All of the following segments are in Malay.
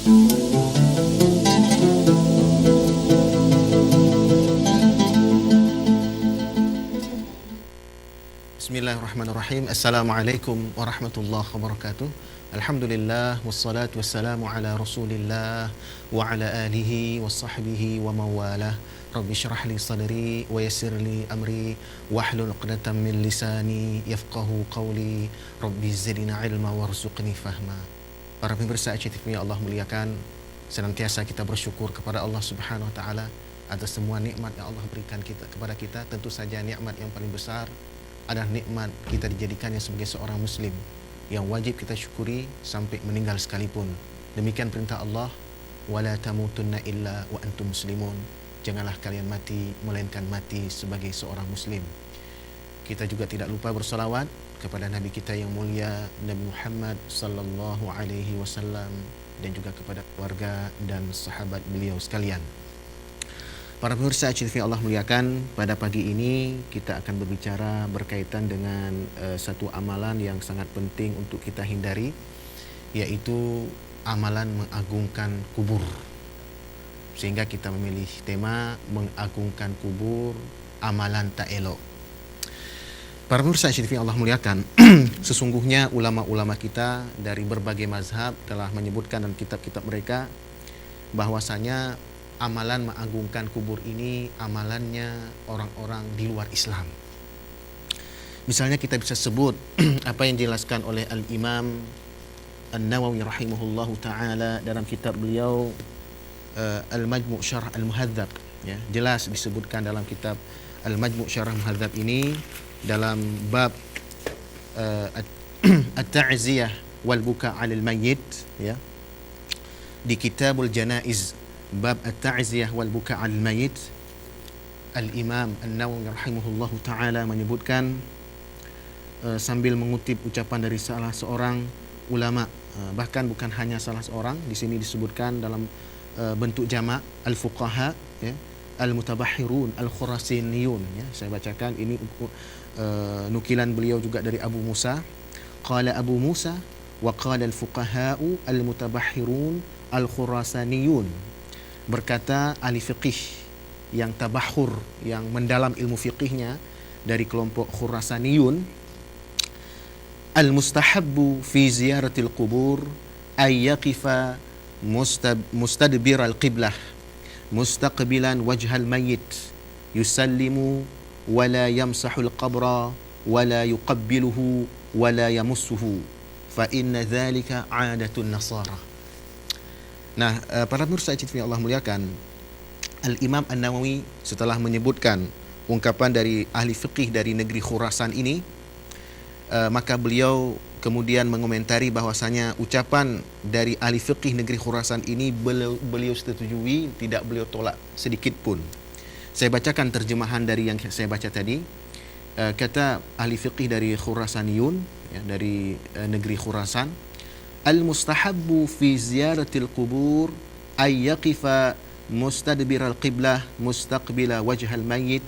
Bismillahirrahmanirrahim. Assalamualaikum warahmatullahi wabarakatuh. Alhamdulillah wassalatu wassalamu ala Rasulillah wa ala alihi wa sahbihi wa mawalah. Rabbi syrah li sadri wa yassir li amri wahlul 'uqdatam min lisani yafqahu qawli. Rabbi zidna ilma warzuqni fahma. Para pemirsa ACTV yang Allah muliakan, senantiasa kita bersyukur kepada Allah Subhanahu wa taala atas semua nikmat yang Allah berikan kepada kita. Tentu saja nikmat yang paling besar adalah nikmat kita dijadikannya sebagai seorang muslim yang wajib kita syukuri sampai meninggal sekalipun. Demikian perintah Allah, wala tamutunna illa wa antum muslimun. Janganlah kalian mati melainkan mati sebagai seorang muslim. Kita juga tidak lupa bersalawat kepada Nabi kita yang mulia Nabi Muhammad sallallahu alaihi wasallam dan juga kepada keluarga dan sahabat beliau sekalian. Para pemirsa ACTV Allah muliakan, pada pagi ini kita akan berbicara berkaitan dengan satu amalan yang sangat penting untuk kita hindari, yaitu amalan mengagungkan kubur. Sehingga kita memilih tema mengagungkan kubur, amalan tak elok. Para pemirsa ACTV Allah muliakan, sesungguhnya ulama-ulama kita dari berbagai mazhab telah menyebutkan dalam kitab-kitab mereka bahwasanya amalan mengagungkan kubur ini amalannya orang-orang di luar Islam. Misalnya kita bisa sebut apa yang dijelaskan oleh Al-Imam An-Nawawi rahimahullahu ta'ala dalam kitab beliau Al-Majmu' Syarh Al-Muhadzab, ya, jelas disebutkan dalam kitab Al-Majmu' Syarh Al-Muhadzab ini dalam bab At-Ta'ziyah wal Buka' 'alal Mayyit, ya, di Kitabul Janaiz bab At-Ta'ziyah wal Buka' 'alal Mayyit, Al-Imam An-Nawawi rahimahullahu ta'ala menyebutkan sambil mengutip ucapan dari salah seorang ulama, bahkan bukan hanya salah seorang, di sini disebutkan dalam bentuk jamak, al-fuqaha, ya, al-mutabahhirun, al-khurasiniyun, ya. Saya bacakan ini nukilan beliau juga dari Abu Musa. Qala Abu Musa wa qala al-fuqaha'u al-mutabahhirun al-khurasaniyun. Berkata ahli fiqih yang tabahur, yang mendalam ilmu fiqihnya dari kelompok Khurasaniyun, al-mustahabbu fi ziyaratil qubur ay yaqifa mustadbir al-qiblah mustaqbilan wajhal mayyit yusallimu wala yamsahu al-qabra wala yuqabbiluhu wala yamussuhu fa inna dhalika 'adatun nasara. Nah, para pemirsa ACTV Allah muliakan, Al-Imam An-Nawawi setelah menyebutkan ungkapan dari ahli fiqih dari negeri Khurasan ini, maka beliau kemudian mengomentari bahwasanya ucapan dari ahli fiqih negeri Khurasan ini beliau setujui, tidak beliau tolak sedikit pun. Saya bacakan terjemahan dari yang saya baca tadi. Kata ahli fiqih dari Khurasaniyun, ya, dari negeri Khurasan, al-mustahabbu fi ziyaratil qubur ay yaqifa mustadbiral qiblah mustaqbila wajhal mayyit.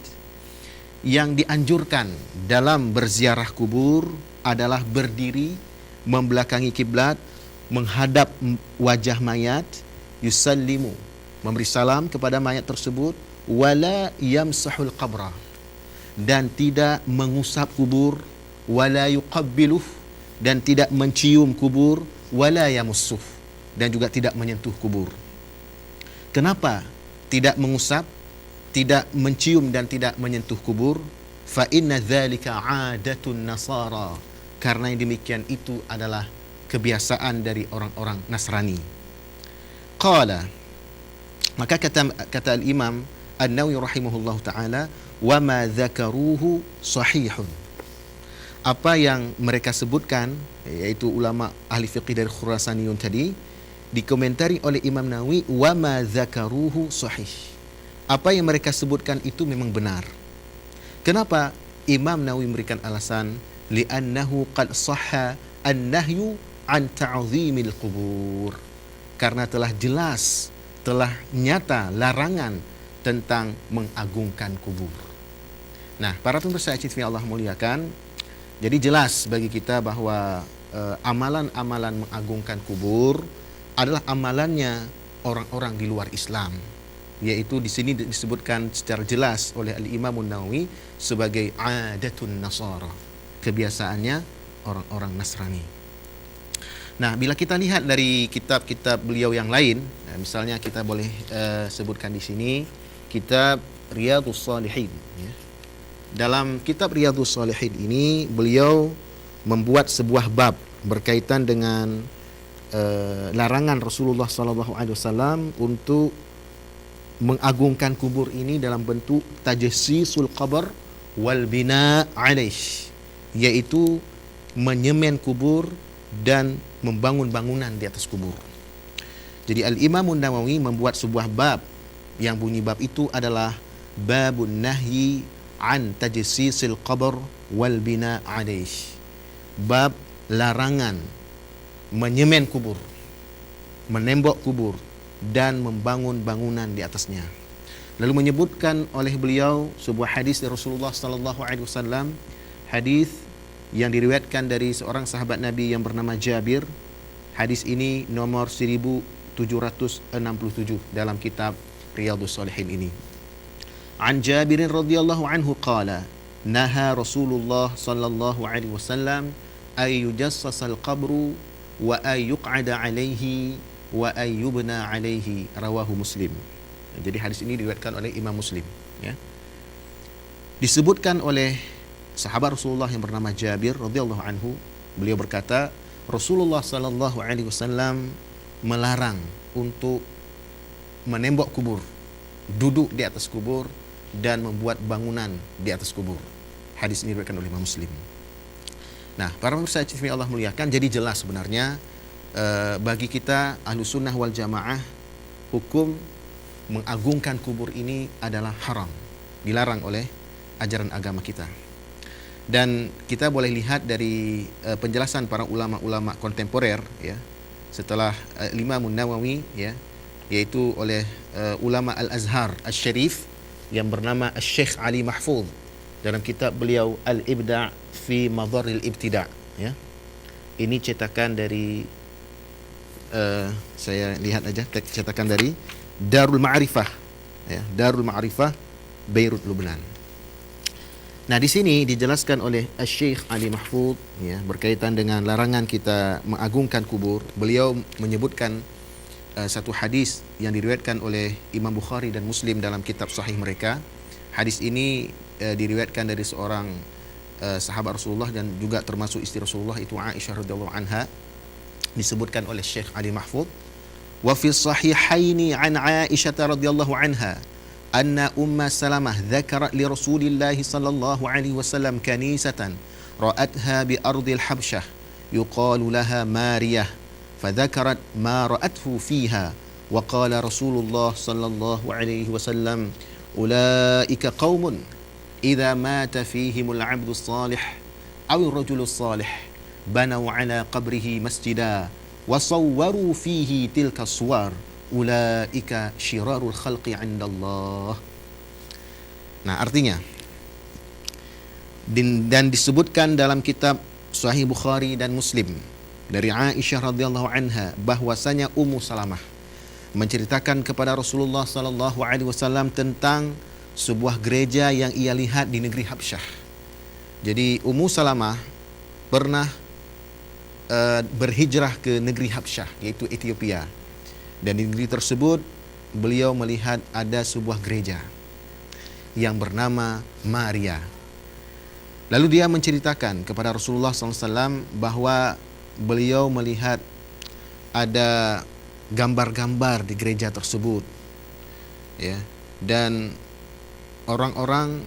Yang dianjurkan dalam berziarah kubur adalah berdiri membelakangi kiblat, menghadap wajah mayat, yusallimu, memberi salam kepada mayat tersebut, wala yamsahul qabra, dan tidak mengusap kubur, wala yuqabbiluh, dan tidak mencium kubur, wala yamussuh, dan juga tidak menyentuh kubur. Kenapa tidak mengusap, tidak mencium dan tidak menyentuh kubur? Fa inna dzalika 'adatun nasara, karena yang demikian itu adalah kebiasaan dari orang-orang Nasrani. Qala, maka kata al-Imam An-Nawawi rahimahullahu taala, wa ma dzakaruhu sahihun. Apa yang mereka sebutkan, yaitu ulama ahli fiqih dari Khurasaniyun tadi, dikomentari oleh Imam Nawawi, wa ma dzakaruhu sahih. Apa yang mereka sebutkan itu memang benar. Kenapa? Imam Nawawi memberikan alasan, li'annahu qad sahha an-nahyu an ta'zimil qubur. Karena telah jelas, telah nyata larangan tentang mengagungkan kubur. Nah, para pemirsa ACTV Allah muliakan, jadi jelas bagi kita bahwa amalan-amalan mengagungkan kubur adalah amalannya orang-orang di luar Islam, yaitu di sini disebutkan secara jelas oleh Al-Imam An-Nawawi sebagai adatun Nasara, kebiasaannya orang-orang Nasrani. Nah, bila kita lihat dari kitab-kitab beliau yang lain, misalnya kita boleh sebutkan di sini kitab Riyadhus Shalihin, ya. Dalam kitab Riyadhus Shalihin ini beliau membuat sebuah bab berkaitan dengan larangan Rasulullah SAW untuk mengagungkan kubur ini dalam bentuk tajsisul qabr wal bina alaih, yaitu menyemen kubur dan membangun bangunan di atas kubur. Jadi Al-Imam An-Nawawi membuat sebuah bab yang bunyi bab itu adalah babun nahyi an tajsisil qabr wal bina alaih, bab larangan menyemen kubur, menembok kubur dan membangun bangunan di atasnya. Lalu menyebutkan oleh beliau sebuah hadis dari Rasulullah sallallahu alaihi wasallam, hadis yang diriwayatkan dari seorang sahabat Nabi yang bernama Jabir. Hadis ini nomor 1767 dalam kitab Riyadhus Shalihin ini. An Jabir radhiyallahu anhu qala naha Rasulullah sallallahu alaihi wasallam ay yujassasal qabru wa ay yuq'ada alaihi wa ay yubna alaihi, rawahu Muslim. Jadi hadis ini diriwayatkan oleh Imam Muslim, ya. Disebutkan oleh sahabat Rasulullah yang bernama Jabir radhiyallahu anhu, beliau berkata Rasulullah sallallahu alaihi wasallam melarang untuk menembok kubur, duduk di atas kubur dan membuat bangunan di atas kubur. Hadis ini diriwayatkan oleh Imam Muslim. Nah, para pemirsa TV Allah muliakan, jadi jelas sebenarnya bagi kita Ahlus Sunnah wal Jamaah, hukum mengagungkan kubur ini adalah haram, dilarang oleh ajaran agama kita. Dan kita boleh lihat dari penjelasan para ulama-ulama kontemporer, ya, setelah Imam An-Nawawi, ya, yaitu oleh ulama Al-Azhar Al-Syarif yang bernama Al-Syekh Ali Mahfuz dalam kitab beliau Al-Ibda' fi Madharil Ibtida', ya. Ini cetakan dari saya lihat aja cetakan dari Darul Ma'rifah, ya, Darul Ma'rifah Beirut, Lubnan. Nah, di sini dijelaskan oleh Syekh Ali Mahfuz, ya, berkaitan dengan larangan kita mengagungkan kubur. Beliau menyebutkan satu hadis yang diriwayatkan oleh Imam Bukhari dan Muslim dalam kitab sahih mereka. Hadis ini diriwayatkan dari seorang sahabat Rasulullah dan juga termasuk istri Rasulullah, itu Aisyah radhiyallahu anha. Disebutkan oleh Syekh Ali Mahfuz, wa fi sahihaini an Aisyah radhiyallahu anha anna Umma Salamah dzakarat li Rasulillah sallallahu alaihi wasallam kanisatan ra'atha bi ardil Habsyah yuqalu laha Mariyah, fadzakarat ma ra'athu fiha wa qala Rasulullah sallallahu alaihi wasallam ulaika qaumun idza mata fihimul 'abdus salih aw ar-rajulus salih banaw 'ala qabrihi masjida wa sawwaru fihi tilka suwar ulaika syirarul khalqi 'indallah. Nah, artinya dan disebutkan dalam kitab Sahih Bukhari dan Muslim dari Aisyah radhiyallahu anha bahwasanya Ummu Salamah menceritakan kepada Rasulullah sallallahu alaihi wasallam tentang sebuah gereja yang ia lihat di negeri Habsyah. Jadi Ummu Salamah pernah berhijrah ke negeri Habsyah, yaitu Ethiopia. Dan di negeri tersebut beliau melihat ada sebuah gereja yang bernama Maria. Lalu dia menceritakan kepada Rasulullah SAW bahwa beliau melihat ada gambar-gambar di gereja tersebut, ya, dan orang-orang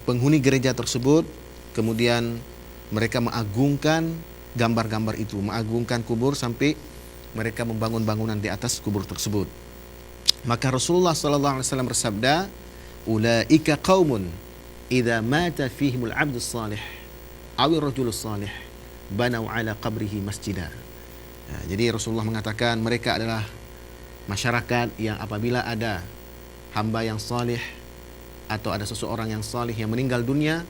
penghuni gereja tersebut kemudian mereka mengagungkan gambar-gambar itu, mengagungkan kubur sampai mereka membangun bangunan di atas kubur tersebut. Maka Rasulullah SAW bersabda, ulaika qaumun idza mata fihimul 'abdus salih aw ar-rajulus salih banaw 'ala qabrihi masjida. Nah, jadi Rasulullah mengatakan mereka adalah masyarakat yang apabila ada hamba yang salih atau ada seseorang yang salih yang meninggal dunia,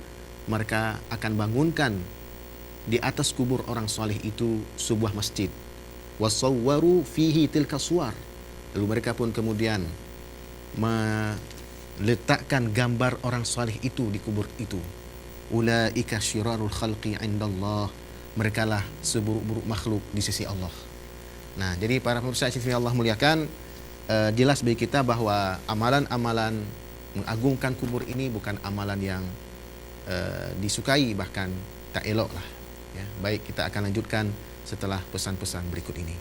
mereka akan bangunkan di atas kubur orang salih itu sebuah masjid. wasawwaru fihi tilka suwar. Lalu mereka pun kemudian meletakkan gambar orang salih itu di kubur itu. Ulaika syirarul khalqi indallah. Merekalah seburuk-buruk makhluk di sisi Allah. Nah, jadi para pemirsa yang Allah muliakan, jelas bagi kita bahwa amalan-amalan mengagungkan kubur ini bukan amalan yang disukai, bahkan tak elok lah. Ya, baik, kita akan lanjutkan setelah pesan-pesan berikut ini.